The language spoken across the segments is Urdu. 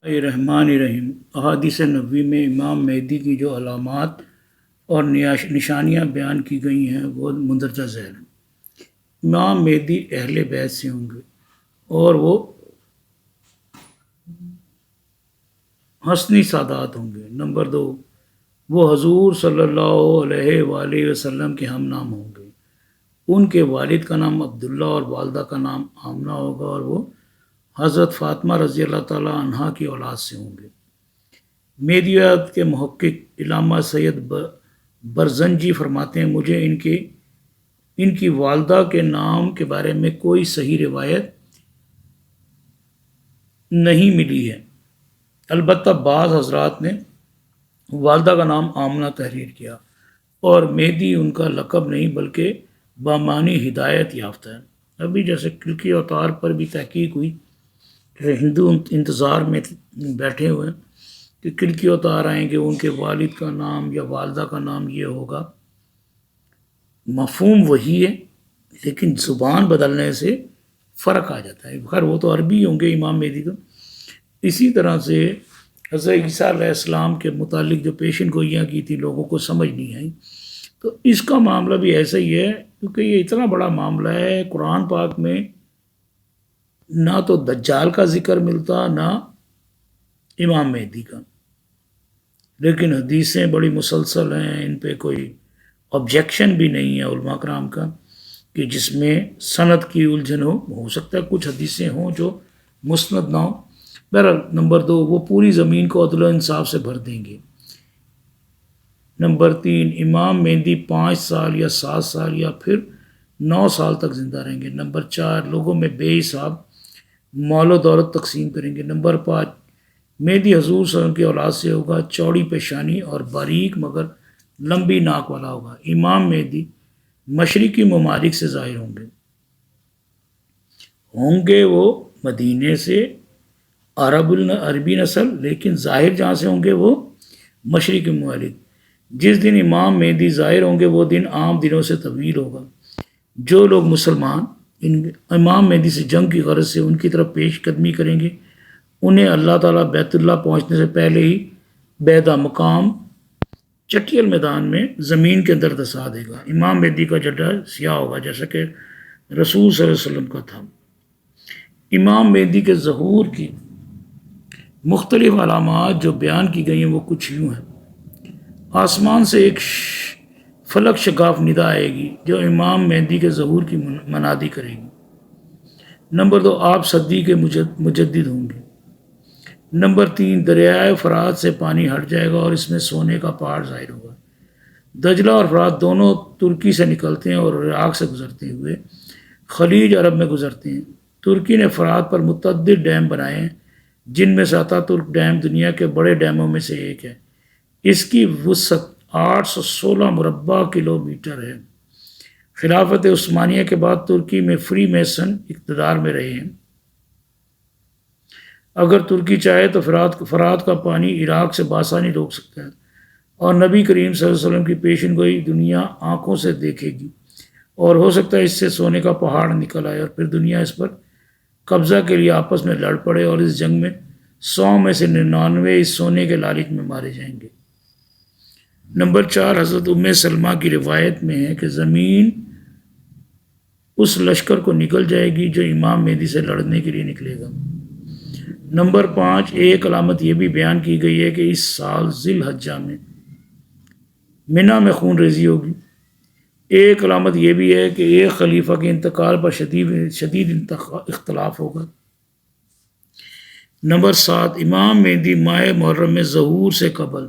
رحمٰن الرحیم۔ احادیث نبوی میں امام مہدی کی جو علامات اور نشانیاں بیان کی گئی ہیں وہ مندرجہ ذیل ہیں۔ امام مہدی اہل بیت سے ہوں گے اور وہ حسنی سادات ہوں گے۔ نمبر 2، وہ حضور صلی اللہ علیہ وآلہ وسلم کے ہم نام ہوں گے۔ ان کے والد کا نام عبداللہ اور والدہ کا نام آمنہ ہوگا اور وہ حضرت فاطمہ رضی اللہ تعالیٰ عنہا کی اولاد سے ہوں گے۔ مہدیت کے محقق علامہ سید برزنجی فرماتے ہیں، مجھے ان کی والدہ کے نام کے بارے میں کوئی صحیح روایت نہیں ملی ہے، البتہ بعض حضرات نے والدہ کا نام آمنہ تحریر کیا، اور مہدی ان کا لقب نہیں بلکہ بامانی ہدایت یافتہ ہے۔ ابھی جیسے کلکی اوتار پر بھی تحقیق ہوئی کہ ہندو انتظار میں بیٹھے ہوئے ہیں کہ کلکی اوتار آئیں گے، ان کے والد کا نام یا والدہ کا نام یہ ہوگا۔ مفہوم وہی ہے لیکن زبان بدلنے سے فرق آ جاتا ہے۔ خیر وہ تو عربی ہوں گے امام مہدی کا۔ اسی طرح سے حضرت عیسیٰ علیہ السلام کے متعلق جو پیشن گوئیاں کی تھی لوگوں کو سمجھ نہیں آئی، تو اس کا معاملہ بھی ایسا ہی ہے، کیونکہ یہ اتنا بڑا معاملہ ہے۔ قرآن پاک میں نہ تو دجال کا ذکر ملتا نہ امام مہدی کا، لیکن حدیثیں بڑی مسلسل ہیں، ان پہ کوئی آبجیکشن بھی نہیں ہے علماء کرام کا کہ جس میں سند کی الجھن ہو سکتا ہے کچھ حدیثیں ہوں جو مسند نہ ہوں۔ بہرحال نمبر 2، وہ پوری زمین کو عدل و انصاف سے بھر دیں گے۔ نمبر 3، امام مہدی 5 سال یا 7 سال یا پھر 9 سال تک زندہ رہیں گے۔ نمبر 4، لوگوں میں بے حساب مال و دولت تقسیم کریں گے۔ نمبر 5، مہدی حضور صلی اللہ علیہ وسلم کی اولاد سے ہوگا، چوڑی پیشانی اور باریک مگر لمبی ناک والا ہوگا۔ امام مہدی مشرقی ممالک سے ظاہر ہوں گے وہ مدینے سے، عربی نسل، لیکن ظاہر جہاں سے ہوں گے وہ مشرقی ممالک۔ جس دن امام مہدی ظاہر ہوں گے وہ دن عام دنوں سے طویل ہوگا۔ جو لوگ مسلمان امام مہدی سے جنگ کی غرض سے ان کی طرف پیش قدمی کریں گے، انہیں اللہ تعالیٰ بیت اللہ پہنچنے سے پہلے ہی بیدہ مقام چٹیل میدان میں زمین کے اندر دسا دے گا۔ امام مہدی کا جڈہ سیاہ ہوگا جیسا کہ رسول صلی اللہ علیہ وسلم کا تھا۔ امام مہدی کے ظہور کی مختلف علامات جو بیان کی گئی ہیں وہ کچھ یوں ہیں۔ آسمان سے ایک فلک شگاف ندا آئے گی جو امام مہدی کے ظہور کی منادی کرے گی۔ نمبر 2، آپ صدی کے مجدد ہوں گے۔ نمبر 3، دریائے فرات سے پانی ہٹ جائے گا اور اس میں سونے کا پہاڑ ظاہر ہوگا۔ دجلہ اور فرات دونوں ترکی سے نکلتے ہیں اور عراق سے گزرتے ہوئے خلیج عرب میں گزرتے ہیں۔ ترکی نے فرات پر متعدد ڈیم بنائے ہیں، جن میں سے اتا ترک ڈیم دنیا کے بڑے ڈیموں میں سے ایک ہے۔ اس کی وسعت 816 مربع کلومیٹر ہے۔ خلافت عثمانیہ کے بعد ترکی میں فری میسن اقتدار میں رہے ہیں۔ اگر ترکی چاہے تو فرات کا پانی عراق سے بآسانی روک سکتا ہے، اور نبی کریم صلی اللہ علیہ وسلم کی پیشن گوئی دنیا آنکھوں سے دیکھے گی، اور ہو سکتا ہے اس سے سونے کا پہاڑ نکل آئے اور پھر دنیا اس پر قبضہ کے لیے آپس میں لڑ پڑے، اور اس جنگ میں 100 میں سے 99 اس سونے کے لالچ میں مارے جائیں گے۔ نمبر 4، حضرت ام سلمہ کی روایت میں ہے کہ زمین اس لشکر کو نکل جائے گی جو امام مہدی سے لڑنے کے لیے نکلے گا۔ نمبر 5، ایک علامت یہ بھی بیان کی گئی ہے کہ اس سال ذی الحجہ میں منی میں خون ریزی ہوگی۔ ایک علامت یہ بھی ہے کہ ایک خلیفہ کے انتقال پر شدید اختلاف ہوگا۔ نمبر 7، امام مہدی ماہ محرم میں ظہور سے قبل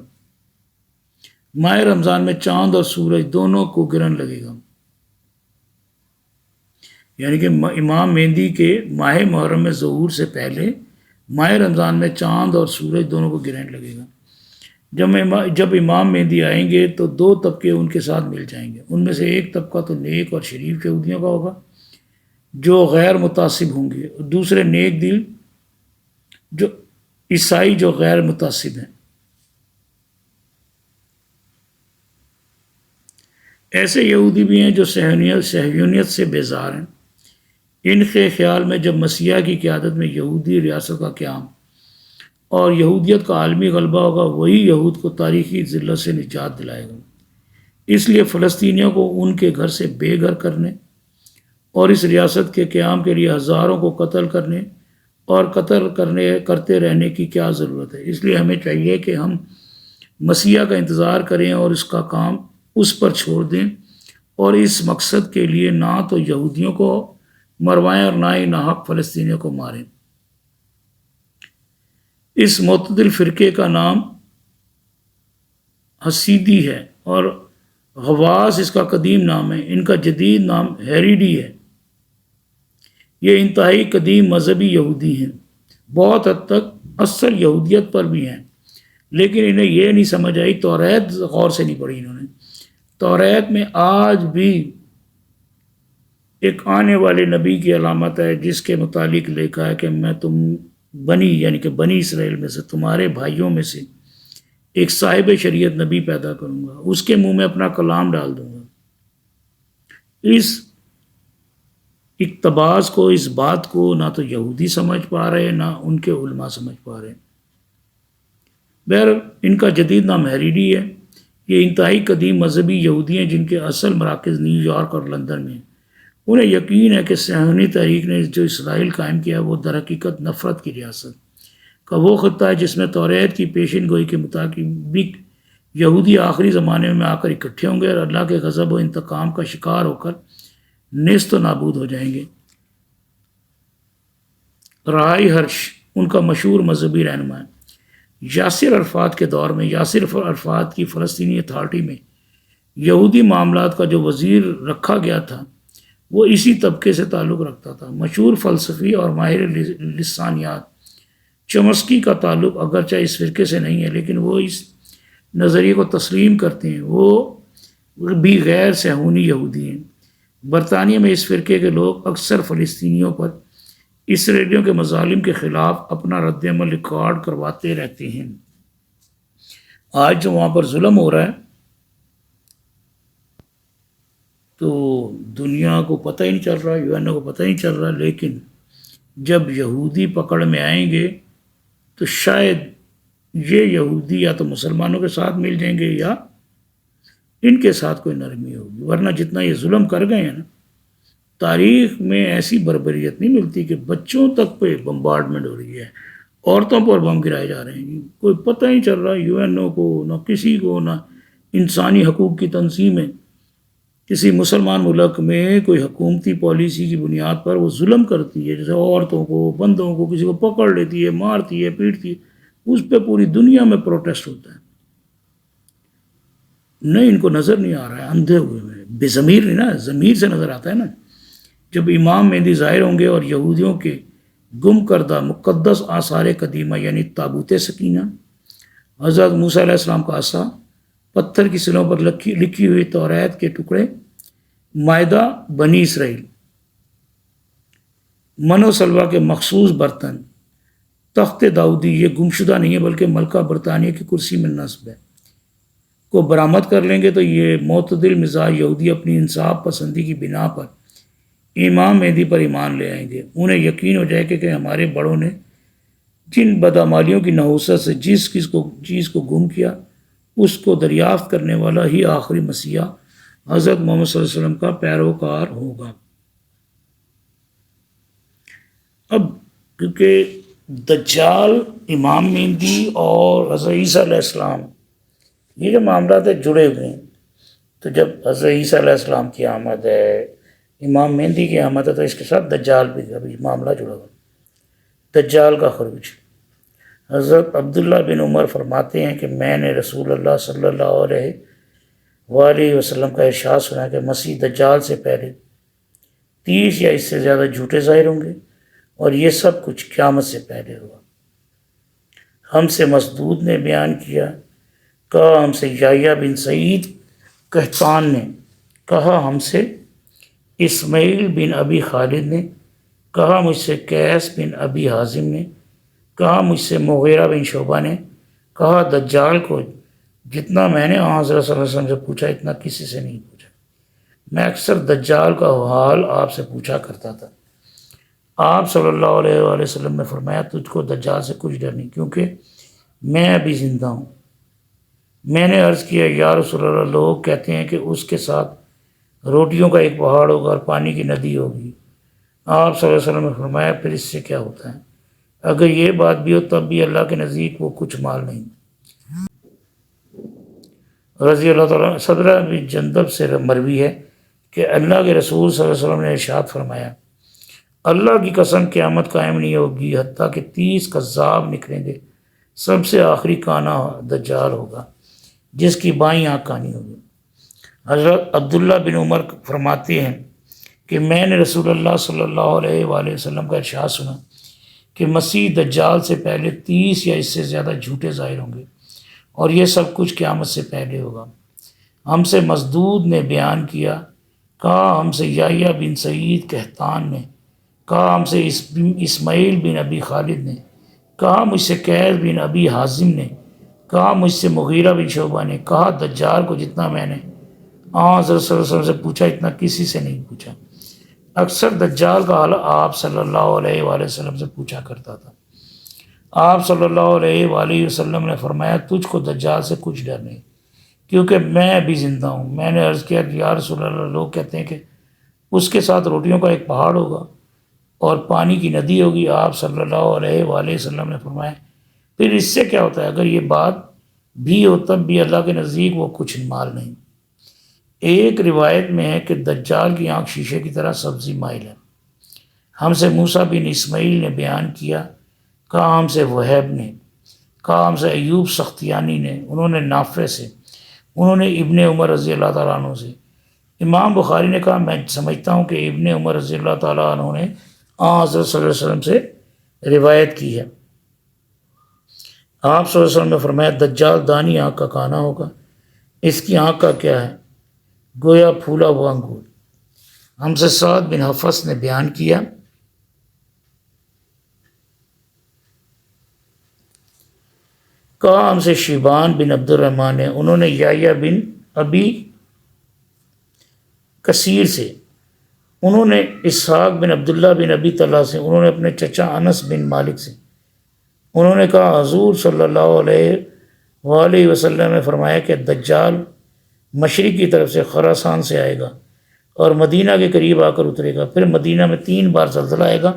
ماہ رمضان میں چاند اور سورج دونوں کو گرہن لگے گا، یعنی کہ امام مہدی کے ماہ محرم میں ظہور سے پہلے ماہ رمضان میں چاند اور سورج دونوں کو گرہن لگے گا۔ جب امام مہدی آئیں گے تو 2 طبقے ان کے ساتھ مل جائیں گے۔ ان میں سے ایک طبقہ تو نیک اور شریف یہودیوں کا ہوگا جو غیر متعصب ہوں گے، اور دوسرے نیک دل جو عیسائی جو غیر متعصب ہیں۔ ایسے یہودی بھی ہیں جو صہیونیت سے بیزار ہیں۔ ان کے خیال میں جب مسیح کی قیادت میں یہودی ریاست کا قیام اور یہودیت کا عالمی غلبہ ہوگا، وہی یہود کو تاریخی ذلت سے نجات دلائے گا۔ اس لیے فلسطینیوں کو ان کے گھر سے بے گھر کرنے اور اس ریاست کے قیام کے لیے ہزاروں کو قتل کرنے اور کرتے رہنے کی کیا ضرورت ہے؟ اس لیے ہمیں چاہیے کہ ہم مسیح کا انتظار کریں اور اس کا کام اس پر چھوڑ دیں، اور اس مقصد کے لیے نہ تو یہودیوں کو مروائیں اور نہ ہی ناحق فلسطینیوں کو ماریں۔ اس معتدل فرقے کا نام حسیدی ہے اور غواص اس کا قدیم نام ہے، ان کا جدید نام ہیریڈی ہے۔ یہ انتہائی قدیم مذہبی یہودی ہیں، بہت حد تک اصل یہودیت پر بھی ہیں، لیکن انہیں یہ نہیں سمجھ آئی، توریت غور سے نہیں پڑھی انہوں نے۔ توریت میں آج بھی ایک آنے والے نبی کی علامت ہے جس کے متعلق لکھا ہے کہ میں یعنی کہ بنی اسرائیل میں سے، تمہارے بھائیوں میں سے ایک صاحب شریعت نبی پیدا کروں گا، اس کے منہ میں اپنا کلام ڈال دوں گا۔ اس اقتباس کو، اس بات کو نہ تو یہودی سمجھ پا رہے نہ ان کے علماء سمجھ پا رہے۔ بہرحال ان کا جدید نام ہیریڈی ہے۔ یہ انتہائی قدیم مذہبی یہودی ہیں جن کے اصل مراکز نیو یارک اور لندن میں ہیں۔ انہیں یقین ہے کہ صہیونی تحریک نے جو اسرائیل قائم کیا وہ در حقیقت نفرت کی ریاست کا وہ خطہ ہے جس میں توریت کی پیشین گوئی کے مطابق یہودی آخری زمانے میں آ کر اکٹھے ہوں گے اور اللہ کے غضب و انتقام کا شکار ہو کر نیست و نابود ہو جائیں گے۔ رہائی ہرش ان کا مشہور مذہبی رہنما ہے۔ یاسر عرفات کے دور میں، یاسر عرفات کی فلسطینی اتھارٹی میں یہودی معاملات کا جو وزیر رکھا گیا تھا وہ اسی طبقے سے تعلق رکھتا تھا۔ مشہور فلسفی اور ماہر لسانیات چمسکی کا تعلق اگرچہ اس فرقے سے نہیں ہے، لیکن وہ اس نظریے کو تسلیم کرتے ہیں، وہ بھی غیر صہیونی یہودی ہیں۔ برطانیہ میں اس فرقے کے لوگ اکثر فلسطینیوں پر اسرائیلیوں کے مظالم کے خلاف اپنا رد عمل ریکارڈ کرواتے رہتے ہیں۔ آج جو وہاں پر ظلم ہو رہا ہے تو دنیا کو پتہ ہی نہیں چل رہا، یو این او کو پتہ ہی نہیں چل رہا، لیکن جب یہودی پکڑ میں آئیں گے تو شاید یہ یہودی یا تو مسلمانوں کے ساتھ مل جائیں گے یا ان کے ساتھ کوئی نرمی ہوگی، ورنہ جتنا یہ ظلم کر گئے ہیں نا، تاریخ میں ایسی بربریت نہیں ملتی کہ بچوں تک پہ بمبارڈمنٹ ہو رہی ہے، عورتوں پر بم گرائے جا رہے ہیں، کوئی پتہ نہیں چل رہا یو این او کو، نہ کسی کو، نہ انسانی حقوق کی تنظیمیں۔ کسی مسلمان ملک میں کوئی حکومتی پالیسی کی بنیاد پر وہ ظلم کرتی ہے، جیسے عورتوں کو، بندوں کو، کسی کو پکڑ لیتی ہے، مارتی ہے، پیٹتی ہے، اس پہ پوری دنیا میں پروٹیسٹ ہوتا ہے۔ نہیں، ان کو نظر نہیں آ رہا ہے، اندھے ہوئے میں، بے ضمیر نہیں نا، ضمیر سے نظر آتا ہے نا۔ جب امام مہدی ظاہر ہوں گے اور یہودیوں کے گم کردہ مقدس آثار قدیمہ یعنی تابوت سکینہ، حضرت موسیٰ علیہ السلام کا عصا، پتھر کی سلوں پر لکھی ہوئی توریت کے ٹکڑے، مائدہ بنی اسرائیل، من و سلوہ کے مخصوص برتن، تخت داؤدی، یہ گمشدہ نہیں ہے بلکہ ملکہ برطانیہ کی کرسی میں نصب ہے، کو برآمد کر لیں گے تو یہ معتدل مزاج یہودی اپنی انصاف پسندی کی بنا پر امام مہدی پر ایمان لے آئیں گے۔ انہیں یقین ہو جائے کہ ہمارے بڑوں نے جن بدعمالیوں کی نحوست سے جس چیز کو گم کیا اس کو دریافت کرنے والا ہی آخری مسیحا حضرت محمد صلی اللہ علیہ وسلم کا پیروکار ہوگا۔ اب کیونکہ دجال، امام مہدی اور حضرت عیسیٰ علیہ السلام یہ جو معاملات جڑے ہوئے ہیں، تو جب حضرت عیسیٰ علیہ السلام کی آمد ہے، امام مہدی کی آمد ہے، تو اس کے ساتھ دجال بھی ابھی معاملہ جڑا ہوا، دجال کا خروج۔ حضرت عبداللہ بن عمر فرماتے ہیں کہ میں نے رسول اللہ صلی اللہ علیہ وآلہ وسلم کا ارشاد سنا کہ مسیح دجال سے پہلے 30 یا اس سے زیادہ جھوٹے ظاہر ہوں گے، اور یہ سب کچھ قیامت سے پہلے ہوا۔ ہم سے مسدود نے بیان کیا، کہا ہم سے یحییٰ بن سعید قحطان نے، کہا ہم سے اسماعیل بن ابی خالد نے، کہا مجھ سے قیس بن ابی حازم نے، کہا مجھ سے مغیرہ بن شعبہ نے، کہا دجال کو جتنا میں نے حضرت صلی اللہ علیہ وسلم سے پوچھا اتنا کسی سے نہیں پوچھا، میں اکثر دجال کا حال آپ سے پوچھا کرتا تھا۔ آپ صلی اللہ علیہ وآلہ وسلم نے فرمایا تجھ کو دجال سے کچھ ڈر نہیں، کیونکہ میں ابھی زندہ ہوں۔ میں نے عرض کیا یا رسول اللہ، لوگ کہتے ہیں کہ اس کے ساتھ روٹیوں کا ایک پہاڑ ہوگا اور پانی کی ندی ہوگی۔ آپ صلی اللہ علیہ وسلم نے فرمایا پھر اس سے کیا ہوتا ہے؟ اگر یہ بات بھی ہو تب بھی اللہ کے نزدیک وہ کچھ مال نہیں۔ رضی اللہ تعالیٰ صدرہ بن جندب سے مروی ہے کہ اللہ کے رسول صلی اللہ علیہ وسلم نے ارشاد فرمایا اللہ کی قسم قیامت قائم نہیں ہوگی حتیٰ کہ 30 کذاب نکلیں گے، سب سے آخری کانا دجال ہوگا جس کی بائیں آنکھ کانی ہوگی۔ حضرت عبداللہ بن عمر فرماتے ہیں کہ میں نے رسول اللہ صلی اللہ علیہ وآلہ وسلم کا ارشاد سنا کہ مسیح دجال سے پہلے 30 یا اس سے زیادہ جھوٹے ظاہر ہوں گے، اور یہ سب کچھ قیامت سے پہلے ہوگا۔ ہم سے مسدود نے بیان کیا، کہا ہم سے یحییٰ بن سعید قحطان نے، کہا ہم سے اسماعیل بن ابی خالد نے، کہا مجھ سے قیس بن ابی حازم نے، کہا مجھ سے مغیرہ بن شعبہ نے، کہا دجال کو جتنا میں نے حضرت صلی اللہ علیہ وسلم سے پوچھا اتنا کسی سے نہیں پوچھا۔ اکثر دجال کا حال آپ صلی اللہ علیہ وآلہ وسلم سے پوچھا کرتا تھا۔ آپ صلی اللہ علیہ وآلہ وسلم نے فرمایا تجھ کو دجال سے کچھ ڈر نہیں، کیونکہ میں ابھی زندہ ہوں۔ میں نے عرض کیا یا رسول اللہ، لوگ کہتے ہیں کہ اس کے ساتھ روٹیوں کا ایک پہاڑ ہوگا اور پانی کی ندی ہوگی۔ آپ صلی اللہ علیہ وآلہ وسلم نے فرمایا پھر اس سے کیا ہوتا ہے؟ اگر یہ بات بھی ہو تب بھی اللہ کے نزدیک وہ کچھ مال نہیں۔ ایک روایت میں ہے کہ دجال کی آنکھ شیشے کی طرح سبزی مائل ہے۔ ہم سے موسیٰ بن اسماعیل نے بیان کیا، کہا ہم سے وہیب نے، کہا ہم سے ایوب سختیانی نے، انہوں نے نافع سے، انہوں نے ابن عمر رضی اللہ تعالیٰ عنہ سے۔ امام بخاری نے کہا میں سمجھتا ہوں کہ ابن عمر رضی اللہ تعالیٰ عنہ نے حضرت صلی اللہ علیہ وسلم سے روایت کی ہے۔ آپ صلی اللہ علیہ وسلم نے فرمایا دجال دانی آنکھ کا کانا ہوگا، اس کی آنکھ کا کیا ہے؟ گویا پھولا ہوا انگور۔ ہم سے سعد بن حفص نے بیان کیا، کہا ہم سے شیبان بن عبد الرحمن نے، انہوں نے یحییٰ بن ابی کثیر سے، انہوں نے اسحاق بن عبداللہ بن ابی طلحہ سے، انہوں نے اپنے چچا انس بن مالک سے، انہوں نے کہا حضور صلی اللہ علیہ وآلہ وسلم نے فرمایا کہ دجال مشرق کی طرف سے خراسان سے آئے گا اور مدینہ کے قریب آ کر اترے گا، پھر مدینہ میں 3 بار زلزلہ آئے گا،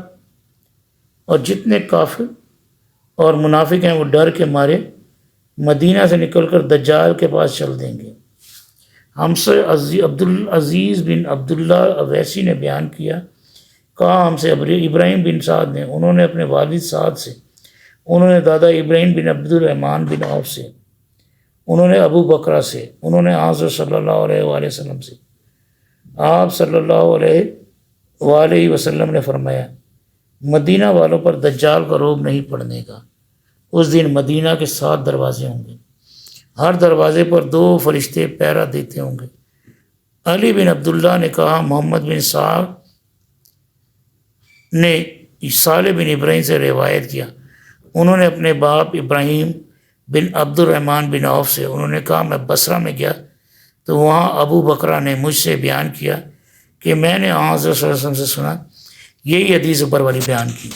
اور جتنے کافر اور منافق ہیں وہ ڈر کے مارے مدینہ سے نکل کر دجال کے پاس چل دیں گے۔ ہم سے عبدالعزیز بن عبداللہ اویسی نے بیان کیا، کہا ہم سے ابراہیم بن سعد نے، انہوں نے اپنے والد سعد سے، انہوں نے دادا ابراہیم بن عبد الرحمن بن عوف سے، انہوں نے ابو بکرہ سے، انہوں نے حضرت صلی اللہ علیہ وآلہ وسلم سے۔ آپ صلی اللہ علیہ وآلہ وسلم نے فرمایا مدینہ والوں پر دجال کا رعب نہیں پڑنے کا۔ اس دن مدینہ کے 7 دروازے ہوں گے، ہر دروازے پر 2 فرشتے پہرا دیتے ہوں گے۔ علی بن عبداللہ نے کہا محمد بن صاحب نے صالح بن ابراہیم سے روایت کیا، انہوں نے اپنے باپ ابراہیم بن عبد الرحمن بن عوف سے، انہوں نے کہا میں بصرہ میں گیا تو وہاں ابو بکرہ نے مجھ سے بیان کیا کہ میں نے حضرت صلی اللہ علیہ وسلم سے سنا، یہی حدیث اوپر والی بیان کی۔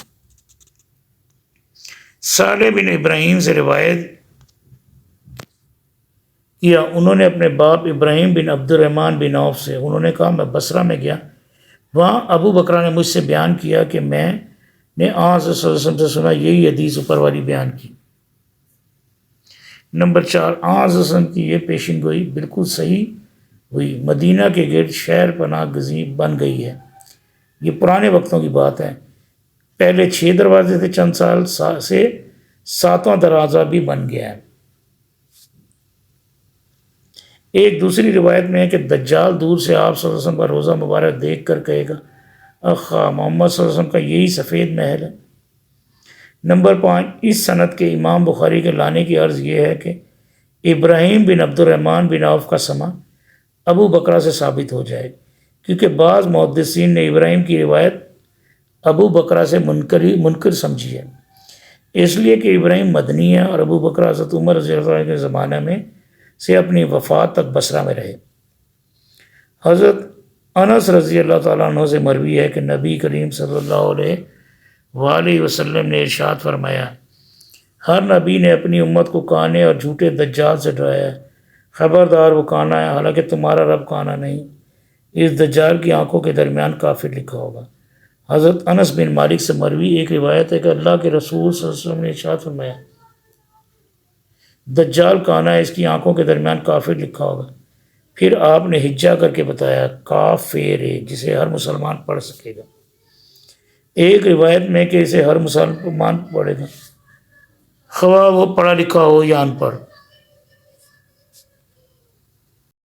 صالح بن ابراہیم سے روایت کیا، انہوں نے اپنے باپ ابراہیم بن عبد الرحمن بن عوف سے، انہوں نے کہا میں بصرہ میں گیا، وہاں ابو بکرہ نے مجھ سے بیان کیا کہ میں نے حضرت صلی اللہ علیہ وسلم سے سنا، یہی حدیث اوپر والی بیان کی۔ نمبر 4، حضرت صلی اللہ علیہ وسلم کی یہ پیشن گوئی بالکل صحیح ہوئی، مدینہ کے گرد شہر پناہ گزیں بن گئی ہے۔ یہ پرانے وقتوں کی بات ہے، پہلے 6 دروازے تھے، چند سال سے 7واں دروازہ بھی بن گیا ہے۔ ایک دوسری روایت میں ہے کہ دجال دور سے آپ صلی اللہ علیہ وسلم کا روزہ مبارک دیکھ کر کہے گا اخا محمد صلی اللہ علیہ وسلم کا یہی سفید محل ہے۔ نمبر 5، اس سند کے امام بخاری کے لانے کی عرض یہ ہے کہ ابراہیم بن عبد الرحمن بن عوف کا سما ابو بکرہ سے ثابت ہو جائے، کیونکہ بعض محدثین نے ابراہیم کی روایت ابو بکرہ سے منکر سمجھی ہے، اس لیے کہ ابراہیم مدنی ہے اور ابو بکرہ حضرت عمر رضی اللہ عنہ کے زمانہ میں سے اپنی وفات تک بصرہ میں رہے۔ حضرت انس رضی اللہ تعالیٰ عنہ سے مروی ہے کہ نبی کریم صلی اللہ علیہ وآلہ وسلم نے ارشاد فرمایا، ہر نبی نے اپنی امت کو کانے اور جھوٹے دجال سے ڈرایا ہے، خبردار وہ کانا ہے حالانکہ تمہارا رب کانا نہیں، اس دجال کی آنکھوں کے درمیان کافر لکھا ہوگا۔ حضرت انس بن مالک سے مروی ایک روایت ہے کہ اللہ کے رسول صلی اللہ علیہ وسلم نے ارشاد فرمایا، دجال کانا ہے، اس کی آنکھوں کے درمیان کافر لکھا ہوگا۔ پھر آپ نے ہجا کر کے بتایا، کافر، جسے ہر مسلمان پڑھ سکے گا۔ ایک روایت میں کہ اسے ہر مسلمان پڑھے گا، خواہ وہ پڑھا لکھا ہو یا ان پڑھ۔